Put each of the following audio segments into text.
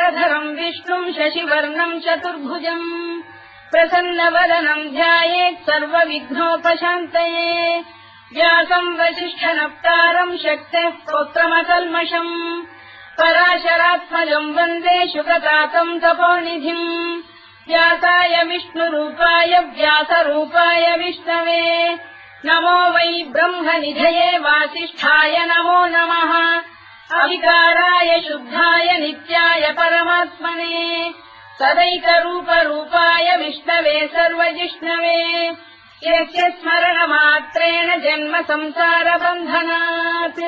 शुक्लाम्बरधरम् विष्णुम् शशिवर्णम् चतुर्भुजम् प्रसन्नवदनम् ध्यायेत् सर्वविघ्नोपशान्तये व्यासम् वसिष्ठनप्तारम् शक्तेः स्तोत्रमकल्मषम् पराशरात्मजम् वन्दे शुकतातम् तपोनिधिम् व्यासाय विष्णुरूपाय व्यासरूपाय विष्णवे नमो वै ब्रह्मनिधये वासिष्ठाय नमो नमः अविकाराय शुद्धाय नित्याय परमात्मने सदैकरूपरूपाय विष्णवे सर्वजिष्णवे यस्य स्मरणमात्रेण जन्म संसारबन्धनात्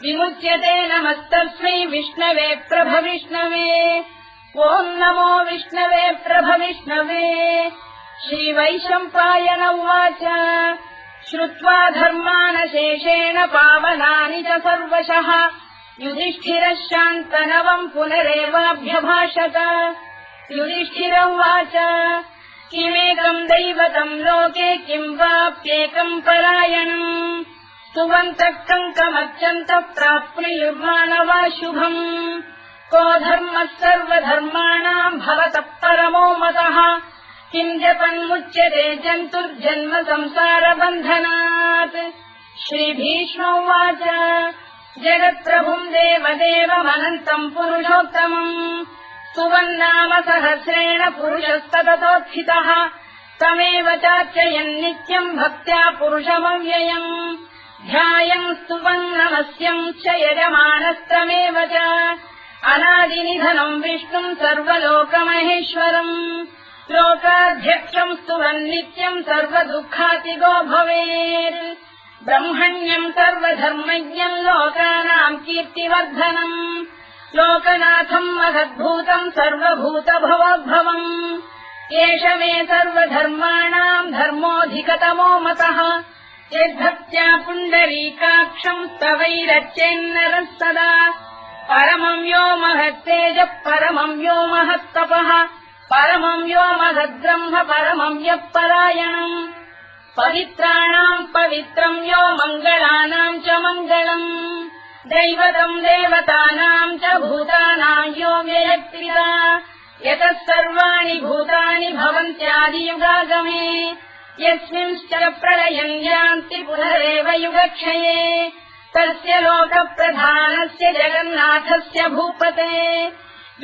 विमुच्यते नमस्तस्मै विष्णवे प्रभविष्णवे ॐ नमो विष्णवे प्रभविष्णवे श्रीवैशम्पायन उवाच श्रुत्वा धर्मानशेषेण पावनानि च सर्वशः युधिष्ठिरः शान्तनवम् पुनरेवाभ्यभाषत युधिष्ठिर उवाच किमेकम् दैवतम् लोके किम् वाप्येकम् परायणम् स्तुवन्तः कङ्कमर्चन्तः प्राप्नुयुर्माणवा शुभम् को धर्मः सर्वधर्माणाम् भवतः परमो मतः किम् जपन्मुच्यते जन्तुर्जन्म संसारबन्धनात् श्रीभीष्म उवाच जगत्प्रभुम् देवदेवमनन्तम् पुरुषोत्तमम् स्तुवन्नाम सहस्रेण पुरुषस्तततोत्थितः तमेव चार्चयन् नित्यम् भक्त्या पुरुषमव्ययम् ध्यायम् स्तुवन् नमस्यम् च यजमानस्तमेव च अनादिनिधनम् विष्णुम् सर्वलोकमहेश्वरम् लोकाध्यक्षम् स्तुवन् नित्यम् सर्वदुःखातिगो भवेत् ब्रह्मण्यम् सर्वधर्मज्ञम् लोकानाम् कीर्तिवर्धनम् लोकनाथम् महद्भूतम् सर्वभूतभवोद्भवम् एष मे सर्वधर्माणाम् धर्मोऽधिकतमो मतः यद्भक्त्या पुण्डरीकाक्षम् स्तवैरच्चेन्नरः सदा परमम् यो महत्तेजः परमम् यो महत्तपः परमम् यो महद्ब्रह्म परमम् यः परायणम् पवित्राणाम् पवित्रम् यो मङ्गलानाम् च मङ्गलम् दैवतम् देवतानाम् च भूतानाम् यो व्ययक्तिदा यतः सर्वाणि भूतानि भवन्त्यादियुगागमे यस्मिंश्च प्रलयम् यान्ति पुनरेव युगक्षये तस्य लोकप्रधानस्य जगन्नाथस्य भूपते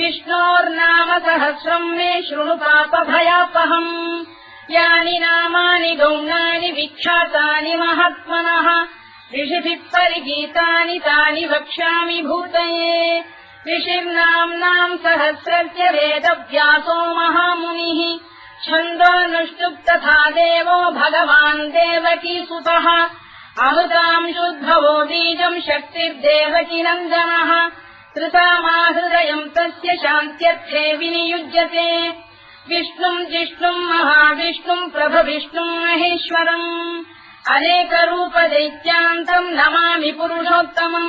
विष्णोर्नाम सहस्रम् मे शृणु पापभयापहम् यानि नामानि गौणानि विख्यातानि महात्मनः ऋषिभिः परिगीतानि तानि वक्ष्यामि भूतये ऋषिर्नाम्नाम् सहस्रस्य वेदव्यासो महामुनिः छन्दोऽनुष्टुप् तथा देवो भगवान् देवकीसुतः अमृतांशुद्भवो बीजम् शक्तिर्देवकीनन्दनः कृतामाहृदयम् तस्य शान्त्यर्थे विनियुज्यते विष्णुम् जिष्णुम् महाविष्णुम् प्रभविष्णुम् महेश्वरम् अनेकरूपदैत्यान्तम् नमामि पुरुषोत्तमम्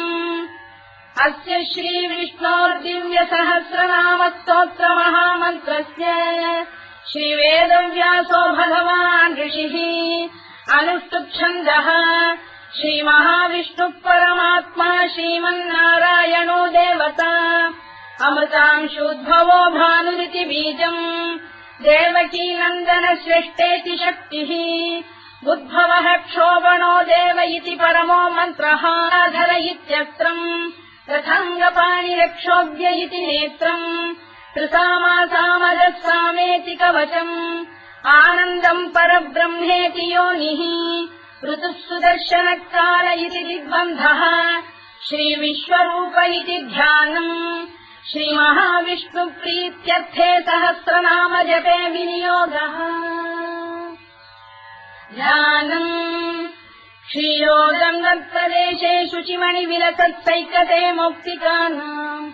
अस्य श्रीविष्णोर्दिव्यसहस्रनामस्तोत्रमहामन्त्रस्य श्रीवेदव्यासो भगवान् ऋषिः अनुष्टुप्छन्दः श्रीमहाविष्णुः परमात्मा श्रीमन्नारायणो देवता अमृतांशोद्भवो भानुरिति बीजम् देवकीनन्दन श्रेष्ठेति शक्तिः उद्भवः क्षोभणो देव इति परमो मन्त्रः धर इत्यस्त्रम् रथाङ्गपाणिरक्षोभ्य इति नेत्रम् कृतामासामजः सामेति कवचम् आनन्दम् परब्रह्मेति योनिः ऋतुः सुदर्शनकाल इति दिग्बन्धः श्रीविश्वरूप इति ध्यानम् श्रीमहाविष्णुप्रीत्यर्थे सहस्रनाम जपे विनियोगः ध्यानम् क्षीरोदम् दत्तदेशे शुचिमणिविलसत्सैकते मौक्तिकानाम्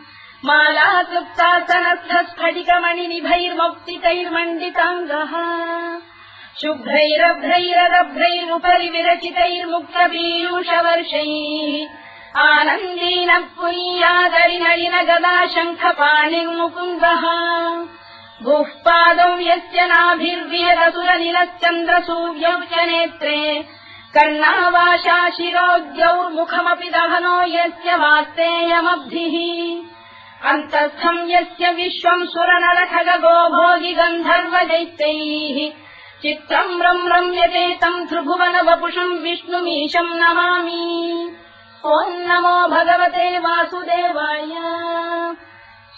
मालासुप्तासनस्थस्फटिकमणिनिभैर्मौक्तिकैर्मण्डिताङ्गः शुभ्रैरभ्रैरदभ्रैरुपरि विरचितैर्मुक्तपीयूषवर्षैः आनन्दीनः पुनीयादरिनलिन गदा शङ्खपाणिर्मुकुन्दः भूः पादौ यस्य नाभिर्विहदसुरनिलश्चन्द्रसूर्यौ च नेत्रे कर्णावाशा शिरोद्यौर्मुखमपि दहनो यस्य वास्तेयमब्धिः अन्तस्थम् यस्य विश्वम् सुरनरखगो भोगि गन्धर्वदैत्यैः चित्रम् रम्यते तम् त्रिभुवन वपुषम् विष्णुमीशम् नमामि। ॐ नमो भगवते वासुदेवाय।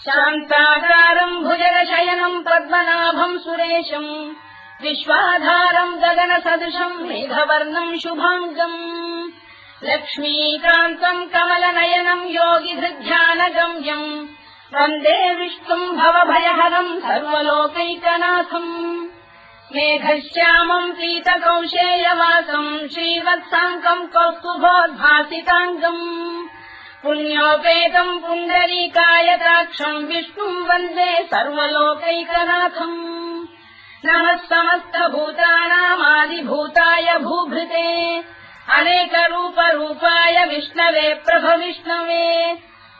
शान्ताकारम् भुजगशयनम् पद्मनाभम् सुरेशम् विश्वाधारम् गगनसदृशम् मेघवर्णम् शुभाङ्गम् लक्ष्मीकान्तम् कमलनयनम् योगिधृध्यानगम्यम् वन्दे विष्णुम् भवभयहरम् सर्वलोकैकनाथम्। मेघश्यामम् पीतकौशेयवासम् श्रीवत्साङ्कम् कौस्तुभोद्भासिताङ्गम् पुण्योपेतम् पुण्डरीकायताक्षम् विष्णुम् वन्दे सर्वलोकैकनाथम्। नमः समस्तभूतानामादिभूताय भूभृते अनेकरूपरूपाय विष्णवे प्रभविष्णवे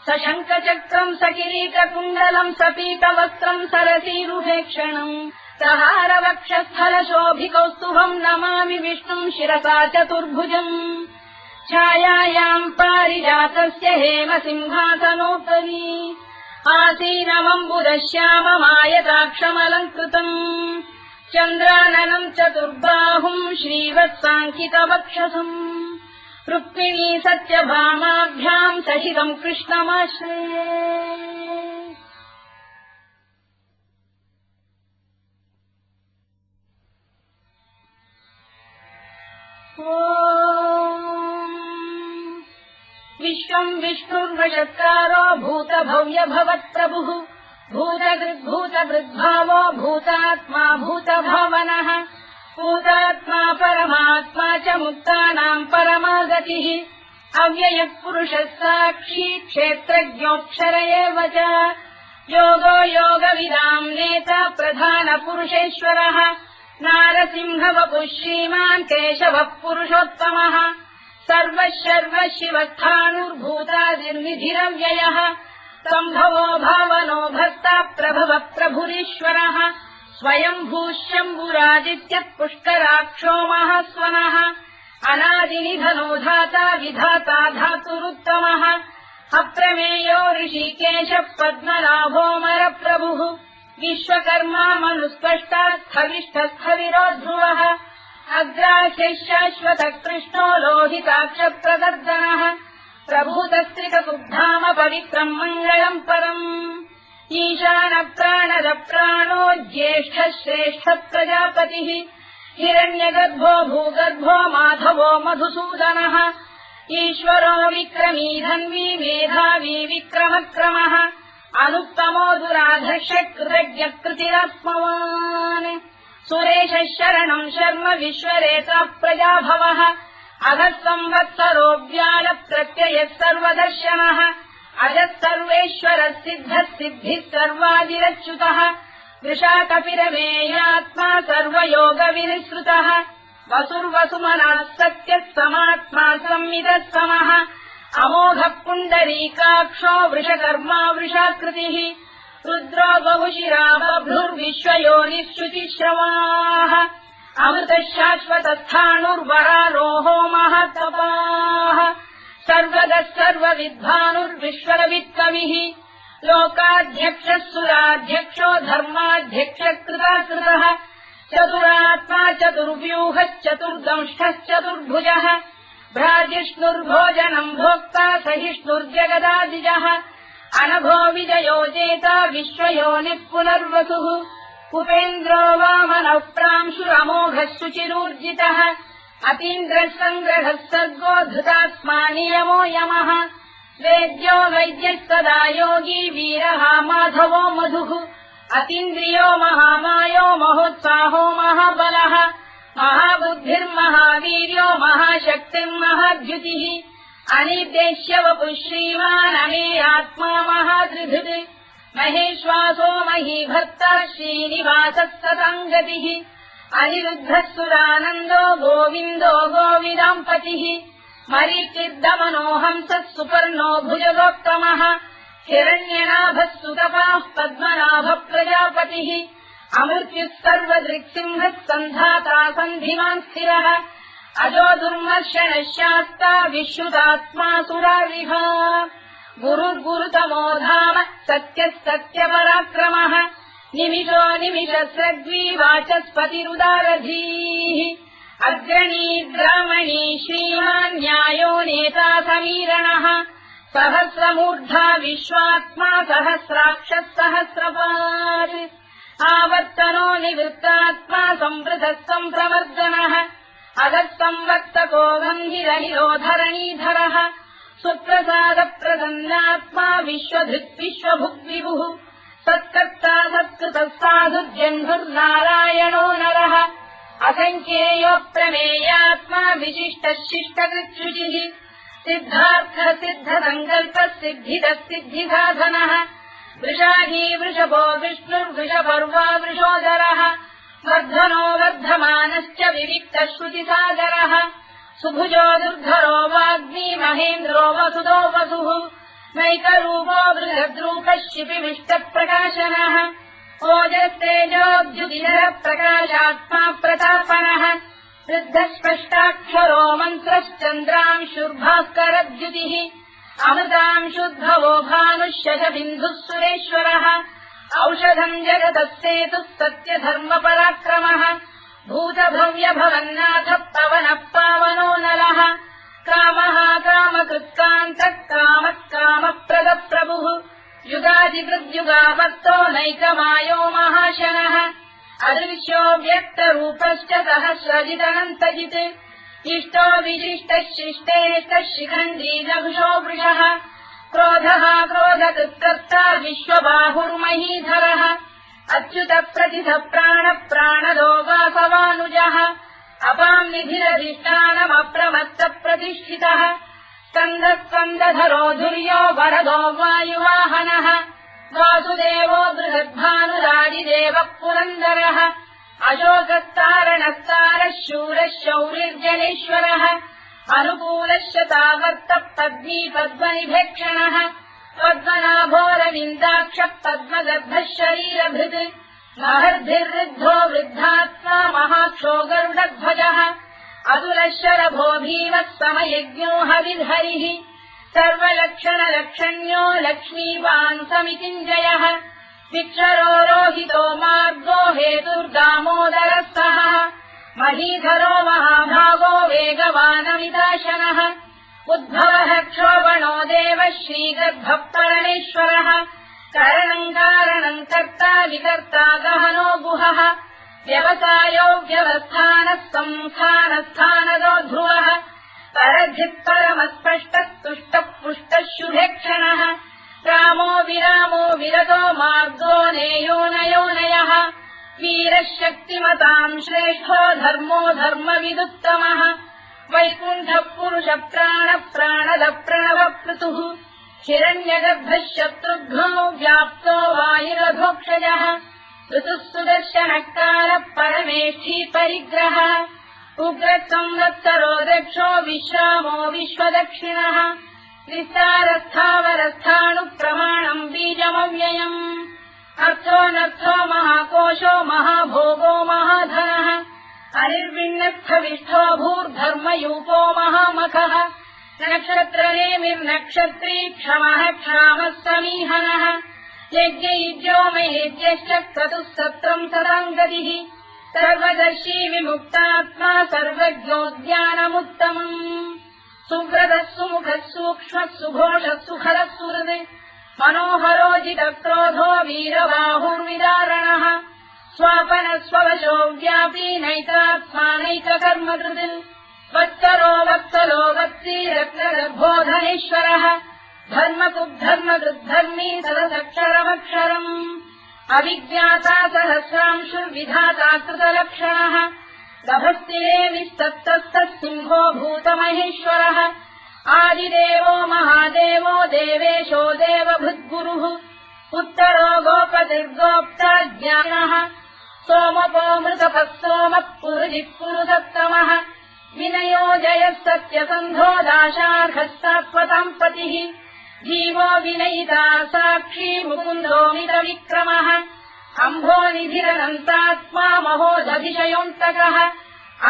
सशङ्खचक्रम् सकिरीटकुण्डलम् सपीतवस्त्रम् सरसीरुहेक्षणम् सहारवक्षस्थलशोभिकौस्तुभम् नमामि विष्णुम् शिरसा चतुर्भुजम्। छायायाम् पारिजातस्य हेमसिंहासनोपरि आसीनमम्बुदश्याममायताक्षमलङ्कृतम् चन्द्राननम् चतुर्बाहुम् श्रीवत्साङ्कितवक्षसम् रुक्मिणी सत्यभामाभ्याम् सहितम् कृष्णमाश्रये। विश्वम् विष्णुर्वषत्कारो भूतभव्य भवत्प्रभुः भूतभृद्भावो भूतात्मा भूतभावनः भूतात्मा परमात्मा च मुक्तानाम् परमा गतिः अव्ययः पुरुषः साक्षी क्षेत्रज्ञोऽक्षर एव च योगो योगविदाम् नेता प्रधानपुरुषेश्वरः नारसिंहवपुः श्रीमान् केशवः पुरुषोत्तमः सर्वः शर्वः शिवस्थाणुर्भूतादिर्निधिरव्ययः सम्भवो भावनो भर्ता प्रभवः प्रभुरीश्वरः स्वयम्भूः शम्भुरादित्यः पुष्कराक्षो महास्वनः अनादिनिधनो धाता विधाता धातुरुत्तमः अप्रमेयो ऋषिकेशः पद्मनाभोऽमरप्रभुः विश्वकर्मा मनुस्पष्टा स्थविष्ठस्थविरो ध्रुवः अग्राह्यः शाश्वतः कृष्णो लोहिताक्षप्रदर्दनः प्रभूतस्त्रिकसुधाम पवित्रम् मङ्गलम् परम् ईशानप्राणदप्राणो ज्येष्ठः श्रेष्ठः प्रजापतिः हिरण्यगर्भो भूगर्भो माधवो मधुसूदनः ईश्वरो विक्रमी धन्वी मेधावी विक्रमक्रमः अनुत्तमो दुराधर्षः कृतज्ञः कृतिरात्मवान् सुरेशः शरणम् शर्म विश्वरेता प्रजाभवः अधः संवत्सरो व्यालप्रत्ययः सर्वदर्शनः अजः सर्वेश्वरः सिद्धः सिद्धिः सर्वादिरच्युतः वृषाकपिरमेयात्मा सर्वयोगविनिसृतः वसुर्वसुमनः सत्यः समात्मा संविदः समः अमोघः पुण्डरीकाक्षो वृषकर्मा वृषाकृतिः रुद्रो बहुशिरा बभ्रुर्विश्वयोनिः शुचिश्रवाः अमृतः शाश्वतस्थाणुर्वरारोहो महत्तपाः सर्वगः सर्वविद्वानुर्विश्वरवित्कविः लोकाध्यक्षः सुराध्यक्षो धर्माध्यक्षकृताकृतः चतुरात्मा चतुर्व्यूहश्चतुर्दंष्टश्चतुर्भुजः भ्राजिष्णुर्भोजनम् भोक्ता सहिष्णुर्जगदादिजः अनघो विजयो जेता विश्वयोनिः पुनर्वसुः उपेन्द्रो वामनः प्रांशुरमोघः शुचिरूर्जितः अतीन्द्रः सङ्ग्रहः सर्गो धृतात्मा नियमो यमः वेद्यो वैद्यः सदा योगी वीरः माधवो मधुः अतीन्द्रियो महामायो महोत्साहो महाबलः महाबुद्धिर्महावीर्यो महाशक्तिर्महाद्युतिः अनिर्देश्य वपुः श्रीमान् अमेयात्मा महाधृधृत् महेश्वासो महीभर्ता श्रीनिवासः सताङ्गतिः अनिरुद्धः सुरानन्दो गोविन्दो गोविदाम्पतिः मरीचिर्दमनो हंसः सुपर्णो भुजगोत्तमः हिरण्यनाभः सुतपाः पद्मनाभः प्रजापतिः अमृत्युः सर्वदृक्सिंहः सन्धाता सन्धिमान् स्थिरः अजो दुर्मर्शनः शास्ता विश्रुतात्मा सुरारिः गुरुर्गुरुतमो धाम सत्यः सत्यपराक्रमः निमिषो निमिषस्रग्वी वाचस्पतिरुदारधीः अग्रणी ब्राह्मणी श्रीमान् न्यायो नेता समीरणः सहस्रमूर्धा विश्वात्मा सहस्राक्षः सहस्रपात् आवर्तनो निवृत्तात्मा संवृतः सम्प्रवर्धनः अदत्संवर्तको गन्धिरहिरोधरणीधरः सुप्रसादप्रसन्नात्मा विश्वधृत् विश्वभुग्विभुः सत्कर्ता सत्कृतः साधुर्जन्धुर्नारायणो नरः असङ्ख्येयो प्रमेयात्मा विशिष्टः शिष्टकृच्छुचिः सिद्धार्थः सिद्धसङ्कल्पः सिद्धिदः सिद्धिसाधनः वृषाधी वृषभो विष्णुर्वृषपर्वा वृषोदरः वर्धनो वर्धमानश्च विविक्तः श्रुतिसागरः सुभुजो दुर्धरो वाग्मी महेन्द्रो वसुदो वसुः नैकरूपो बृहद्रूपः शिपिविष्टप्रकाशनः ओजस्तेजोऽद्युतिधरः प्रकाशात्मा प्रतापनः वृद्धस्पष्टाक्षरो मन्त्रश्चन्द्रांशुर्भास्करद्युतिः अमृतांशुद्भवो भानुः शशबिन्दुः सुरेश्वरः औषधम् जगतः सेतुः सत्यधर्मपराक्रमः भूतभव्यभवन्नाथः पवनः पावनो नलः कामः कामकृत्कान्तः कामः कामप्रदप्रभुः युगादिकृद्युगापत्तो नैकमायो महाशनः अदृश्यो व्यक्तरूपश्च सहस्रजिदनन्तजित् इष्टो विशिष्टः शिष्टेष्टः शिखण्डी नभुषो वृषः क्रोधः क्रोधकृत्कर्ता विश्वबाहुर्महीधरः अच्युतप्रतिथः प्राणदो वासवानुजः अपाम् निधिरधिष्ठानमप्रमत्तप्रतिष्ठितः स्कन्दः स्कन्दधरो धुर्यो वरदो वायुवाहनः वासुदेवो बृहद्भानुरादिदेवः पुरन्दरः अशोकस्तारणस्तारः शूरः शौरिर्जनेश्वरः अनुकूलः शतावर्तः पद्मी पद्मनिभेक्षणः पद्मनाभोरविन्दाक्षः पद्मगर्भः शरीरभृत् महर्भिर्वृद्धो वृद्धात्मा महाक्षो गरुडध्वजः अतुलः शरभो भीमः समयज्ञो हविर्हरिः सर्वलक्षणलक्षण्यो लक्ष्मीवान् समितिञ्जयः विक्षरो रोहितो मार्गो हेतुर्दामोदरः सहः महीधरो महाभागो वेगवानमिदाशनः उद्भवः क्षोभणो देवः श्रीगर्भः परमेश्वरः करणम् कारणम् कर्ता विकर्ता गहनो गुहः व्यवसायो व्यवस्थानः संस्थानस्थानदो ध्रुवः परधित् परमस्पष्टः तुष्टः पुष्टः शुभेक्षणः रामो विरामो विरतो मार्गो नेयो नयोनयः वीरः शक्तिमताम् श्रेष्ठो धर्मो धर्मविदुत्तमः वैकुण्ठः पुरुषः प्राणः प्रणवप्लुतुः हिरण्यगर्भः शत्रुघ्नो व्याप्तो वायुरधोक्षजः ऋतुः सुदर्शनः कालः परमेष्ठी परिग्रहः उग्रः संवत्सरो दक्षो विश्रामो विश्वदक्षिणः विस्तारस्थावरस्थाणुः प्रमाणम् बीजमव्ययम् अर्थोऽनर्थो महाकोशो महाभोगो महाधनः अनिर्विण्णस्थविष्ठो भूर्धर्मयूपो महामखः नक्षत्रनेमिर्नक्षत्री क्षमः क्षामः समीहनः यज्ञयुज्यो महेज्यश्च क्रतुः सत्रम् सदाम् गतिः सर्वदर्शी विमुक्तात्मा सर्वज्ञोद्यानमुत्तमम् सुव्रतः सुमुखः सूक्ष्मः सुघोषः सुखरः सुहृत् मनोहरोजितक्रोधो वीरबाहुर्विदारणः स्वापनः स्ववशो व्यापी नैकात्मानैककर्मकृत् वत्सरो वत्सलो वत्सी रत्नगर्भोधनेश्वरः धर्मकुद्धर्मकृद्धर्मी सदसक्षरमक्षरम् अविज्ञाता सहस्रांशुर्विधाता कृतलक्षणः गभस्तिरे विस्तप्तस्तः सिंहो भूतमहेश्वरः आदिदेवो महादेवो देवेशो देवभृद्गुरुः उत्तरो गोपतिर्गोप्ता ज्ञानः सोमपो मृतपः सोमः पुरुजिः पुरुषोत्तमः विनयो जयः सत्यसन्धो दाशार्हः सात्वताम् पतिः जीवो विनयिता साक्षी मुकुन्दोमितविक्रमः अम्भोनिधिरनन्तात्मा महोदधिशयोऽन्तकः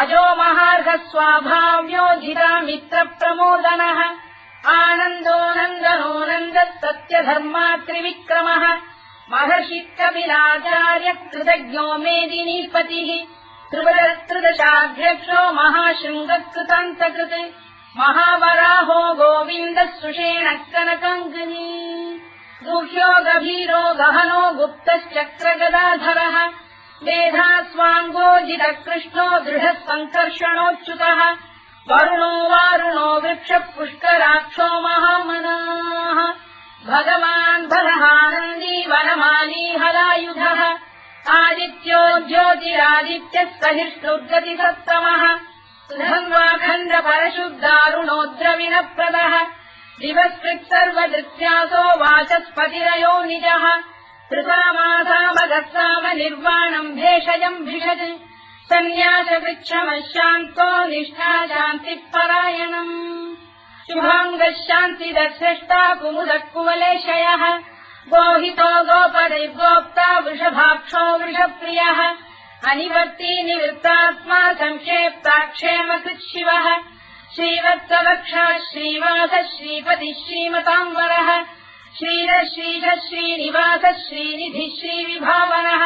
अजो महार्घः स्वाभाव्योजिता मित्रप्रमोदनः आनन्दो नन्दनो नन्दः सत्यधर्मा त्रिविक्रमः महर्षि कपिलाचार्य कृतज्ञो मेदिनीपतिः त्रिदशाध्यक्षो महाशृङ्गकृतान्तकृत् महावराहो गोविन्दः सुषेणः कनकाङ्गनी गुह्यो गभीरो गहनो गुप्तश्चक्रगदाधरः मेधास्वाङ्गोजितः कृष्णो दृढः सङ्कर्षणोच्युतः वरुणो वारुणो वृक्षः पुष्कराक्षो महामनाः भगवान् बलहानन्दी वनमाली हलायुधः आदित्यो ज्योतिरादित्यः सहिष्णुर्गतिसत्तमः सुधन्वाखण्ड परशुद्धारुणो द्रविणप्रदः दिवस्कृत् सर्वदृत्यासो वाचस्पतिरयो निजः कृतामासामगस्साम निर्वाणम् भेषजम् भिषज सन्न्यासवृक्षमः शान्तो निष्ठा शान्तिः परायणम् शुभाङ्गः शान्तिदर्शष्टा कुमुदः कुवलेशयः गोहितो गोपदैर्गोप्ता वृषभाक्षो वृषप्रियः अनिवर्ती निवृत्तात्मा संक्षेप्ताक्षेमकृत् शिवः श्रीवत्सवक्षा श्रीवासः श्रीपतिः श्रीमताम्बरः श्रीधः श्रीधः श्रीनिवासः श्रीनिधिः श्रीविभावनः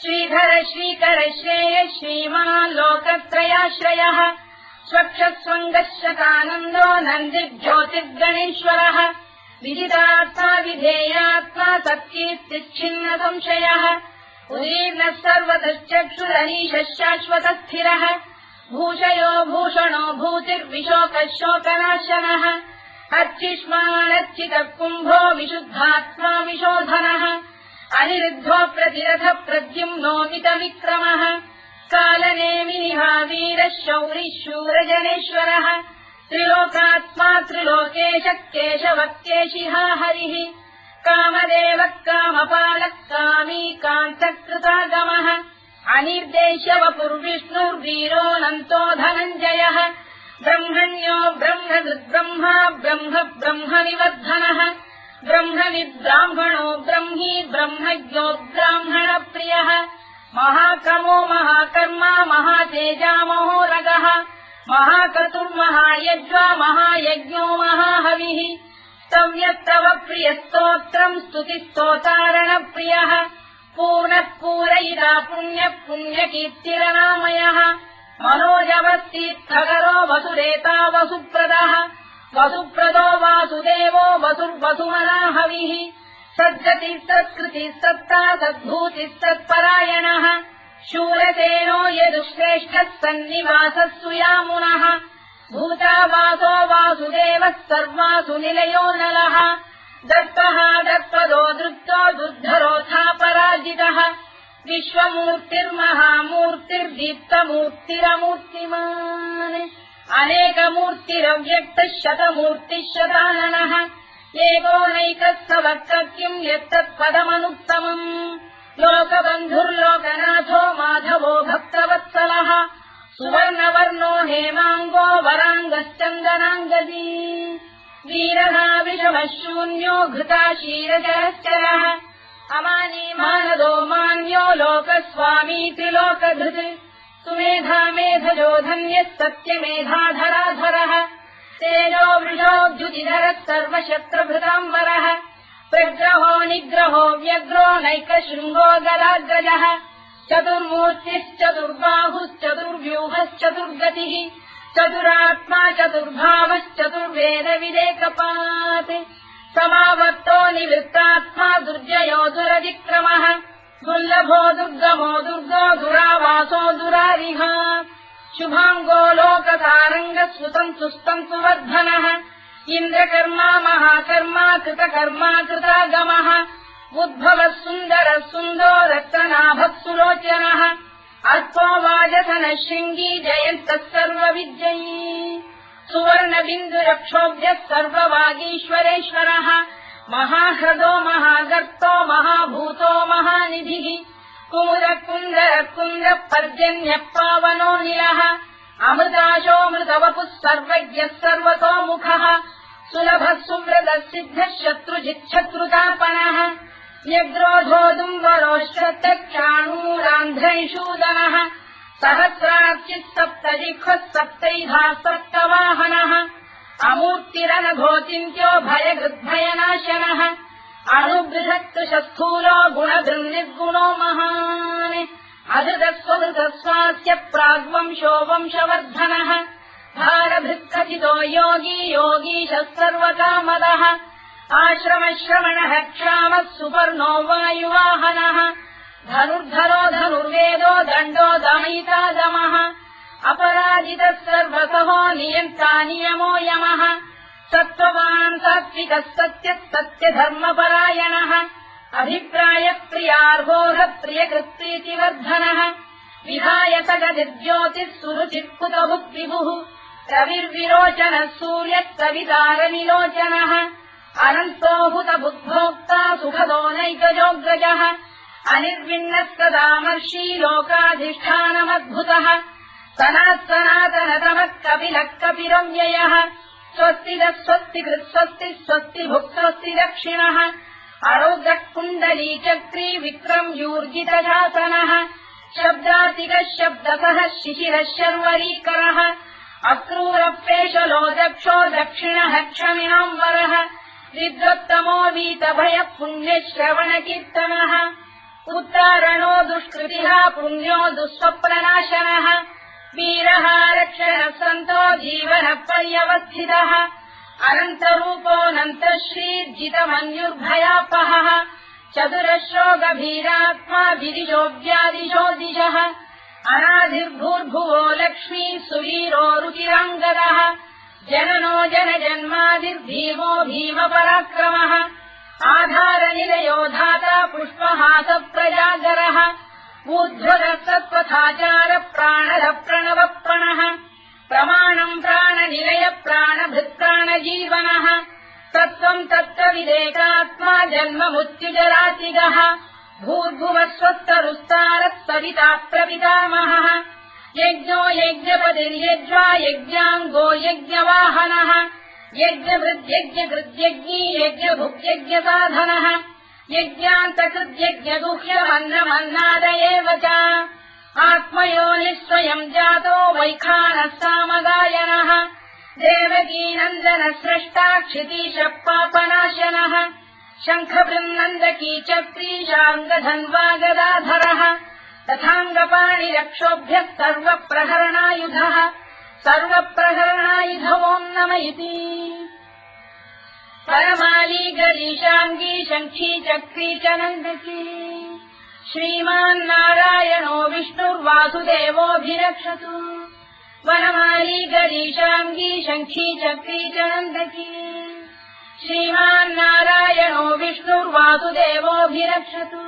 श्रीधर श्रीकर श्रेयः श्रीमान् लोकत्रयाश्रयः स्वक्षस्वङ्गः शतानन्दो नन्दिर्ज्योतिर्गणेश्वरः विदितात्मा विधेयात्मा तत्कीर्तिच्छिन्न संशयः उदीर्णः सर्वतश्चक्षुरनीशः शाश्वतस्थिरः भूषयो भूषणो भूतिर्विशोकः शोकनाशनः अर्चिष्मानर्चितः कुम्भो विशुद्धात्मा विशोधनः अनिरुद्धो प्रतिरथः प्रद्युम्नोमितविक्रमः कालनेमिनिहा वीरः शौरिः शूरजनेश्वरः त्रिलोकात्मा त्रिलोकेशः केशवः केशिहा हरिः कामदेवः कामपालः कामी कान्तकृतागमः अनिर्देश्यवपुर्विष्णुर्वीरोऽनन्तो धनञ्जयः ब्रह्मण्यो ब्रह्मकृद्ब्रह्मा ब्रह्म ब्रह्मविवर्धनः ब्रह्मविद्ब्राह्मणो ब्रह्मी ब्रह्मज्ञो ब्राह्मणप्रियः महाक्रमो महाकर्मा महातेजा महोरगः महाक्रतुर्महायज्वा महायज्ञो महाहविः स्तव्यस्तव प्रियस्तोत्रम् स्तुतिस्तोतारणप्रियः पूर्णः पूरयिता पुण्यः पुण्यकीर्तिरनामयः मनोजवस्तीर्थकरो वसुरेता वसुप्रदः वसुप्रदो वासुदेवो वसुर्वसुमनाहविः सद्गतिः सत्कृतिः सत्ता सद्भूतिः सत्परायणः शूरसेनो यदुश्रेष्ठः सन्निवासः सुयामुनः भूतावासो वासुदेवः सर्वासु निलयो नलः दत्तः दत्पदो दृप्तो दुर्धरोऽथा पराजितः विश्वमूर्तिर्महामूर्तिर्दीप्तमूर्तिरमूर्तिमान् अनेकमूर्तिरव्यक्तः शतमूर्तिः शताननः एकोनैकः सवक्तकिम् यत्तत्पदमनुत्तमम् लोकबन्धुर्लोकनाथो माधवो भक्तवत्सलः सुवर्णवर्णो हेमाङ्गो वराङ्गश्चन्दनाङ्गदी वीरः विषमः शून्यो घृता क्षीरजरश्चरः अमानी मानदो मान्यो लोकस्वामी त्रिलोकधृत् सुमेधा मेधजो धन्यः सत्यमेधाधराधरः तेजो वृषोद्युतिधरः सर्वशस्त्रभृताम्बरः प्रग्रहो निग्रहो व्यग्रो नैकशृङ्गो गदाग्रजः चतुर्मूर्तिश्चतुर्बाहुश्चतुर्व्यूहश्चतुर्गतिः चतुरात्मा चतुर्भावश्चतुर्वेदविदेकपात् समावर्तो निवृत्तात्मा दुर्जयो दुरतिक्रमः दुर्लभो दुर्गमो दुर्गो दुरावासो दुरारिः शुभाङ्गो लोकतारङ्गः सुतन्तु वर्धनः इन्द्रकर्मा महाकर्मा कृतकर्मा कृतागमः उद्भवः सुन्दरः सुन्दो रक्तनाभः सुलोचनः अल्पो वाजसनः शृङ्गी जयन्तः सर्वविद्ययी सुवर्णबिन्दुरक्षोभ्यः सर्ववागीश्वरेश्वरः महाह्रदो महागर्तो महाभूतो महानिधिः कुमुदकुन्दरकुन्दः पर्जन्यः पावनो निलः अमृताशोऽमृतवपुः सर्वज्ञः सर्वतोमुखः सुलभः सुव्रतः सिद्धः शत्रुजिच्छत्रुतापनः न्यग्रोधोदुम्बरोश्चक्षाणूरान्ध्रैषूदनः सहस्रार्चिः सप्तजिह्वः सप्तैधा सप्तवाहनः अमूर्तिरनघोचिन्त्यो भयगृद्भयनाशनः अणुबृहत्कृशस्थूलो गुणभृन्निर्गुणो महान् अधृतस्वधृतस्वास्य प्राग्वंशो वंशवर्धनः भारभृत्कथितो योगी योगीशः सर्वकामदः आश्रमश्रवणः क्षामः सुपर्णो वायुवाहनः धनुर्धरो धनुर्वेदो दण्डो दमयिता दमः अपराजितः सर्वसहो नियन्ता नियमो यमः सत्त्ववान् सात्विकः सत्यः सत्यधर्मपरायणः अभिप्रायप्रियार्होः प्रियकृत्प्रीतिवर्धनः विधायकगतिर्ज्योतिः सुरुचित्कुतभुक्विभुः रविर्विरोचनः सूर्यः कवितारनिलोचनः अनन्तो हुतबुद्भोक्ता सुखदो नैकजोऽग्रजः अनिर्विण्णः सदामर्षी लोकाधिष्ठानमद्भुतः सनातनतमः कपिलः कपिरव्ययः स्वस्तिदः स्वस्तिकृत् स्वस्ति स्वस्ति भुक् स्वस्ति दक्षिणः अरोग्रः कुण्डली चक्री विक्रम्यूर्जितशासनः शब्दातिकः शब्दसः शिशिरः शर्वरीकरः अक्रूरप्रेशलो दक्षो दक्षिणः क्षमिणाम्बरः विद्वत्तमो वीतभयः पुण्यश्रवणकीर्तनः उत्तारणो दुष्कृतिः पुण्यो दुःस्वप्ननाशनः वीरः रक्षणः सन्तो जीवनः पर्यवस्थितः अनन्तरूपोऽनन्तश्रीर्जितमन्युर्भयापहः चतुरश्रो गभीरात्मा विदिशो व्यादिशो दिशः अनाधिर्भूर्भुवो लक्ष्मी सुवीरो रुचिराङ्गदः जननो जनजन्मादिर्भीमो भीमपराक्रमः आधारनिलयो धाता पुष्पहासः प्रजागरः ऊर्ध्वरः सत्पथाचार प्राणः प्रणवप्रणः प्रमाणम् प्राणनिलय प्राणभृत्प्राणजीवनः तत्त्वम् तत्त्वविदेकात्मा जन्ममृत्युजरातिगः भूर्भुवः स्वस्तरुस्तारः सविता प्रपितामहः यज्ञो यज्ञपतिर्यज्वा यज्ञाङ्गो यज्ञवाहनः यज्ञभृद्यज्ञकृद्यज्ञी यज्ञभुक्यज्ञसाधनः यज्ञान्तकृद्यज्ञगुह्यमन्नमन्नाद एव च आत्मयोनिः स्वयम् जातो वैखानः सामगायनः देवकीनन्दनः स्रष्टा क्षितीशः पापनाशनः शङ्खबृन्नन्दकी चक्रीशाङ्गधन्वा गदाधरः तथाङ्गपाणिरक्षोभ्यः सर्वप्रहरणायुधः सर्वप्रहरणायुधवोम् नम इति परमाली गरीशाङ्गी शङ्खी चक्री च नन्दकी श्रीमान्नारायणो विष्णुर्वासुदेवोऽभिरक्षतु वनमाली गरीशाङ्गी शङ्खी चक्री च नन्दकी श्रीमान्नारायणो विष्णुर्वासुदेवोऽभिरक्षतु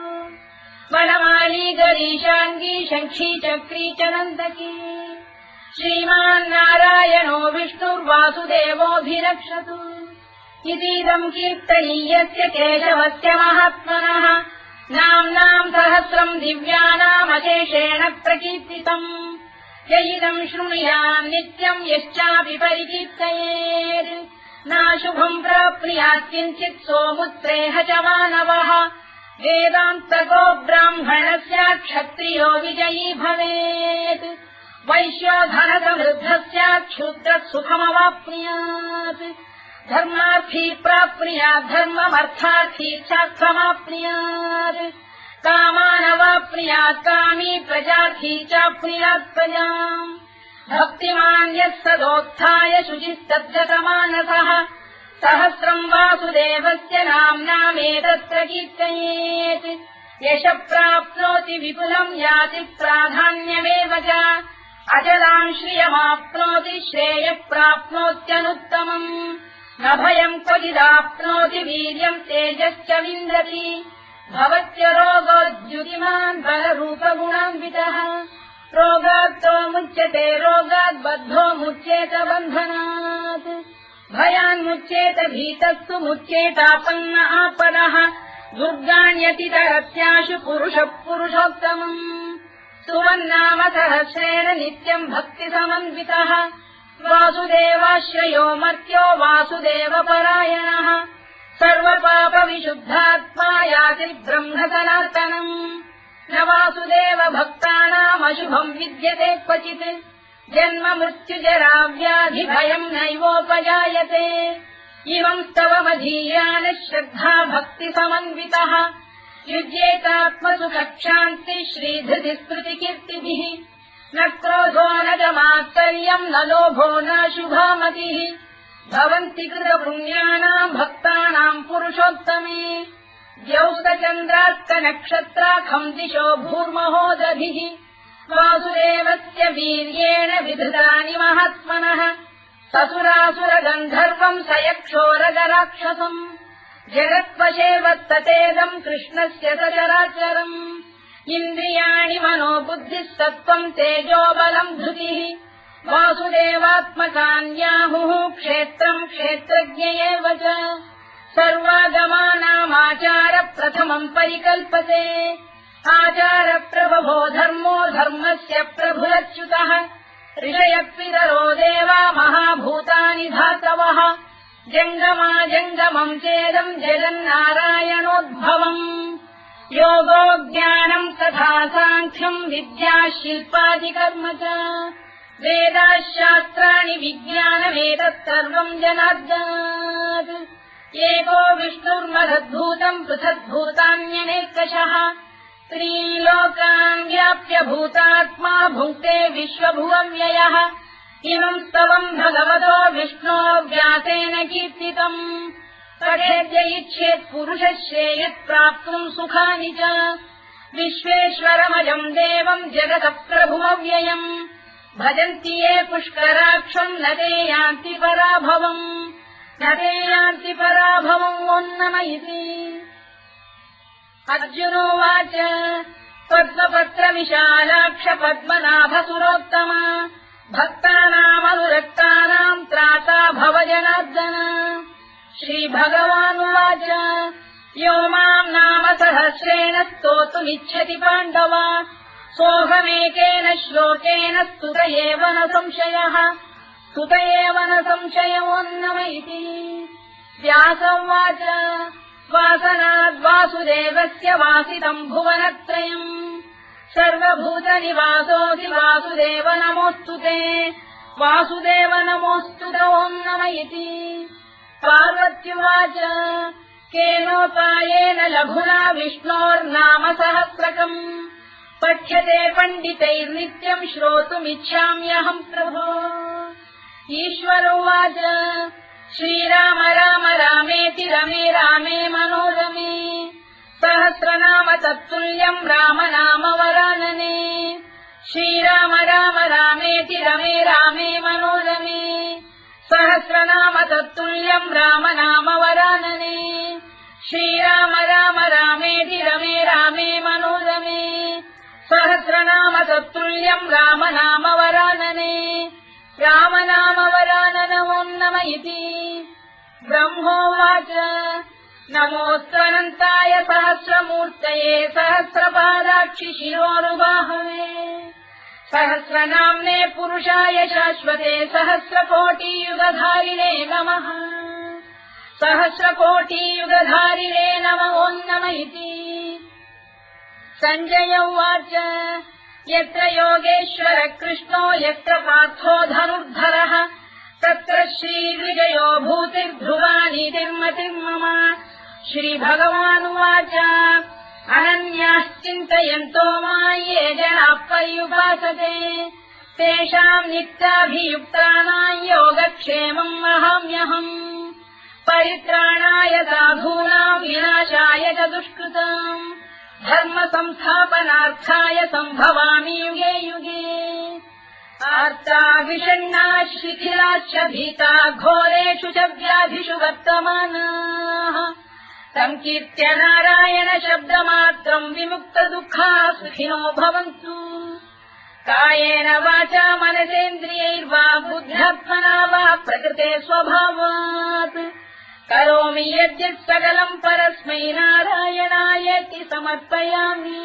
वनमाली गरीशाङ्गी शङ्खी चक्री च नन्दकी श्रीमान्नारायणो विष्णुर्वासुदेवोऽभिरक्षतु इतीदम् कीर्तनीयस्य केशवस्य महात्मनः नाम्नाम् सहस्रम् दिव्यानामशेषेण प्रकीर्तितम् य इदम् शृणुयाम् नित्यम् यश्चापि परिकीर्तयेत् नाशुभम् प्राप्नुयात् किञ्चित् सोमुत्रेह च मानवः वेदान्तको ब्राह्मणस्य क्षत्रियो विजयी भवेत् वैश्यो धनसमृद्धः स्यात् क्षुद्रः सुखमवाप्नुयात् धर्मार्थी प्राप्नुयात् धर्ममर्थार्थी चार्थमाप्नुयात् कामानवाप्नुयात् कामी प्रजार्थी चाप्नुयात् प्रजाम् भक्तिमान् यः सदोत्थाय शुचिस्तद्गतमानसः सहस्रम् वासुदेवस्य नाम्नामेतत्र कीर्तयेत् यश प्राप्नोति विपुलम् याति प्राधान्यमेव च अचलाम् श्रियमाप्नोति श्रेयः प्राप्नोत्यनुत्तमम् न भयम् क्वचिदाप्नोति वीर्यम् तेजश्च विन्दति भवत्य रोगोद्युतिमान् बलरूपगुणान्वितः रोगात्तो मुच्यते रोगात् बद्धो मुच्येत बन्धनात् भयान्मुच्येत भीतस्तु मुच्येतापन्न आपदः दुर्गाण्यतितरत्याशु पुरुषः पुरुषोत्तमम् सुवन्नाम सहस्रेण नित्यम् भक्तिसमन्वितः वासुदेवाश्रयो मर्त्यो वासुदेवपरायणः सर्वपापविशुद्धात्मा याति ब्रह्म सनातनम् न वासुदेव भक्तानामशुभम् विद्यते क्वचित् जन्म मृत्युजरा व्याधि भयम् नैवोपजायते इमं स्तवमधीयान श्रद्धा भक्ति समन्वितः युज्येतात्मसुखक्षान्ति श्रीधृति स्मृति कीर्तिभिः न क्रोधो न मात्सर्यम् न लोभो न शुभामतिः भवन्ति कृतपुण्यानाम् भक्तानाम् पुरुषोत्तमे द्यौस्तचन्द्रार्कनक्षत्राखम् दिशो भूर्महोदभिः वासुदेवस्य वीर्येण विधृतानि महात्मनः ससुरासुरगन्धर्वम् स यक्षोरगराक्षसम् जगत्वशे वर्ततेदम् कृष्णस्य सचराचरम् इन्द्रियाणि मनो बुद्धिः सत्त्वम् तेजो बलम् धृतिः वासुदेवात्मकान्याहुः क्षेत्रम् क्षेत्रज्ञ एव च सर्वागमानामाचार प्रथमम् परिकल्पते आचार प्रभवो धर्मो धर्मस्य प्रभुरच्युतः ऋषयपितरो देवा महाभूतानि धातवः जङ्गमाजङ्गमम् चेदम् जगन्नारायणोद्भवम् योगो ज्ञानम् तथा साङ्ख्यम् विद्या शिल्पादिकर्म च वेदाः शास्त्राणि विज्ञानमेतत् सर्वम् जनार्दनात् एको विष्णुर्महद्भूतम् पृथग्भूतान्यनेकशः त्रीन् लोकान् व्याप्य भूतात्मा भुङ्क्ते विश्वभुवव्ययः इमम् स्तवम् भगवतो विष्णो व्यासेन कीर्तितम् पठेद्य इच्छेत् पुरुषः श्रेयत् प्राप्तुम् सुखानि च विश्वेश्वरमजम् देवम् जगतः प्रभुमव्ययम् भजन्ति ये पुष्कराक्षम् न ते यान्ति पराभवम् न ते यान्ति पराभवम् ओन्नमयिति अर्जुनोवाच पद्मपत्रविशालाक्ष पद्मनाभसुरोत्तम भक्तानामनुरक्तानाम् त्राता भव जनार्दन श्रीभगवानुवाच यो माम् नाम सहस्रेण स्तोतुमिच्छति पाण्डव सोऽहमेकेन श्लोकेन स्तुत एव न संशयः स्तुत एव न संशयोऽन्नम इति व्यासोवाच वासनाद्वासुदेवस्य वासितम् भुवनत्रयम् सर्वभूतनिवासोऽसि वासुदेव नमोऽस्तु ते वासुदेव नमोऽस्तु ते ओन्नम इति पार्वत्युवाच केनोपायेन लघुना विष्णोर्नाम सहस्रकम् पठ्यते पण्डितैर्नित्यम् श्रोतुमिच्छाम्यहम् प्रभो ईश्वरोवाच श्रीराम राम रामेति रमे रामे मनोरमे सहस्रनाम तत्तुल्यम् राम नाम वरानने श्रीराम राम रामेति रमे रामे मनोरमे सहस्रनाम तत्तुल्यम् राम नाम वरानने श्रीराम राम रामेति रमे रामे मनोरमे सहस्रनाम तत्तुल्यम् राम नाम वरानने राम नाम वराननमोन्नम इति ब्रह्मोवाच नमोऽस्त्वनन्ताय सहस्रमूर्तये सहस्रपादाक्षि शिरोरुबाहवे सहस्रनाम्ने पुरुषाय शाश्वते सहस्रकोटियुगधारिणे नमः सहस्रकोटियुगधारिणे नमोऽन्नम इति सञ्जय उवाच यत्र योगेश्वर कृष्णो यत्र पार्थो धनुर्धरः तत्र श्रीविजयो भूतिर्ध्रुवानीतिर्मतिर्मम श्रीभगवानुवाच अनन्याश्चिन्तयन्तो मां ये जनाः पर्युपासते तेषाम् नित्याभियुक्तानां योगक्षेमम् वहाम्यहम् परित्राणाय साधूनां विनाशाय च दुष्कृताम् धर्म संस्थापनार्थाय सम्भवामि युगे युगे आर्ता विषण्णाः शिथिलाश्च भीता घोरेषु च व्याधिषु वर्तमानाः संकीर्त्य नारायण शब्दमात्रम् विमुक्त दुःखाः सुखिनो भवन्तु कायेन वाचा मनसेन्द्रियैर्वा बुद्ध्यात्मना वा प्रकृते स्वभावात् करोमि यद्यत् सकलम् परस्मै नारायणायेति समर्पयामि।